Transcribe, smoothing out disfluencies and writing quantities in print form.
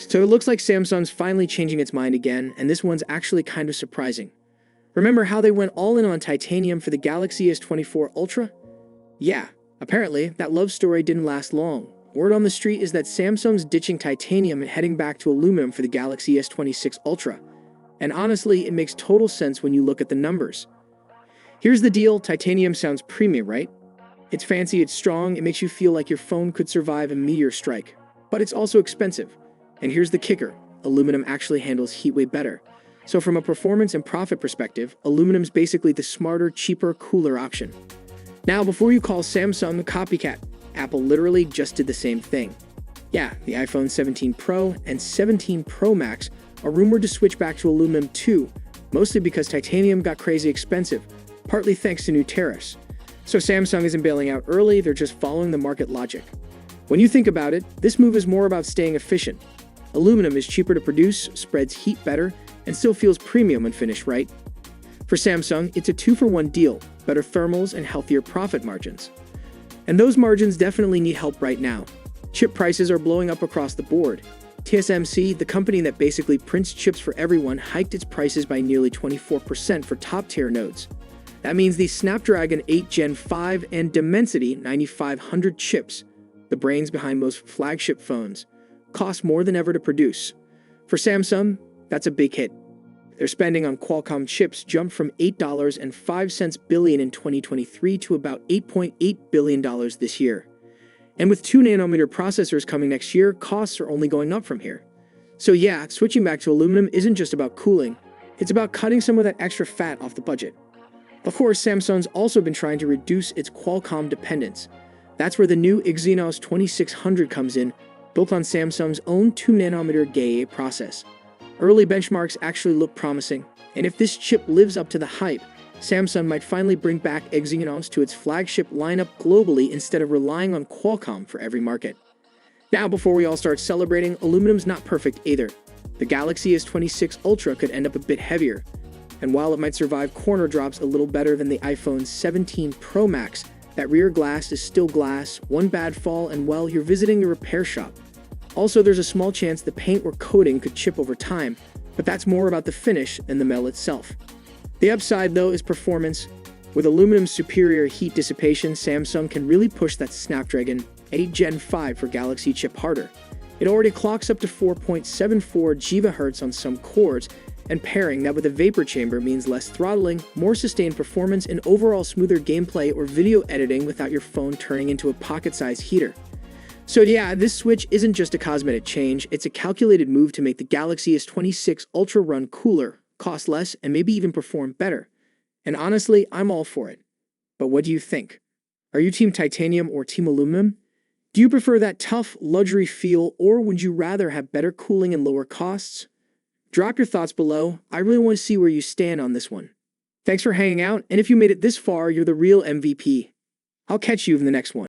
So it looks like Samsung's finally changing its mind again, and this one's actually kind of surprising. Remember how they went all in on titanium for the Galaxy S24 Ultra? Yeah, apparently that love story didn't last long. Word on the street is that Samsung's ditching titanium and heading back to aluminum for the Galaxy S26 Ultra. And honestly, it makes total sense when you look at the numbers. Here's the deal, titanium sounds premium, right? It's fancy, it's strong, it makes you feel like your phone could survive a meteor strike. But it's also expensive. And here's the kicker, aluminum actually handles heat way better. So from a performance and profit perspective, aluminum's basically the smarter, cheaper, cooler option. Now, before you call Samsung a copycat, Apple literally just did the same thing. Yeah, the iPhone 17 Pro and 17 Pro Max are rumored to switch back to aluminum too, mostly because titanium got crazy expensive, partly thanks to new tariffs. So Samsung isn't bailing out early, they're just following the market logic. When you think about it, this move is more about staying efficient. Aluminum is cheaper to produce, spreads heat better, and still feels premium when finished right. For Samsung, it's a 2-for-1 deal, better thermals and healthier profit margins. And those margins definitely need help right now. Chip prices are blowing up across the board. TSMC, the company that basically prints chips for everyone, hiked its prices by nearly 24% for top-tier nodes. That means the Snapdragon 8 Gen 5 and Dimensity 9500 chips, the brains behind most flagship phones, cost more than ever to produce. For Samsung, that's a big hit. Their spending on Qualcomm chips jumped from $8.05 billion in 2023 to about $8.8 billion this year. And with 2nm processors coming next year, costs are only going up from here. So yeah, switching back to aluminum isn't just about cooling, it's about cutting some of that extra fat off the budget. Of course, Samsung's also been trying to reduce its Qualcomm dependence. That's where the new Exynos 2600 comes in, built on Samsung's own 2nm GAA process. Early benchmarks actually look promising, and if this chip lives up to the hype, Samsung might finally bring back Exynos to its flagship lineup globally instead of relying on Qualcomm for every market. Now, before we all start celebrating, aluminum's not perfect either. The Galaxy S26 Ultra could end up a bit heavier, and while it might survive corner drops a little better than the iPhone 17 Pro Max, that rear glass is still glass, one bad fall, and well, you're visiting a repair shop. Also, there's a small chance the paint or coating could chip over time, but that's more about the finish than the metal itself. The upside, though, is performance. With aluminum's superior heat dissipation, Samsung can really push that Snapdragon 8 Gen 5 for Galaxy chip harder. It already clocks up to 4.74 GHz on some cores, and pairing that with a vapor chamber means less throttling, more sustained performance, and overall smoother gameplay or video editing without your phone turning into a pocket-sized heater. So yeah, this switch isn't just a cosmetic change, it's a calculated move to make the Galaxy S26 Ultra run cooler, cost less, and maybe even perform better. And honestly, I'm all for it. But what do you think? Are you team titanium or team aluminum? Do you prefer that tough, luxury feel, or would you rather have better cooling and lower costs? Drop your thoughts below, I really want to see where you stand on this one. Thanks for hanging out, and if you made it this far, you're the real MVP. I'll catch you in the next one.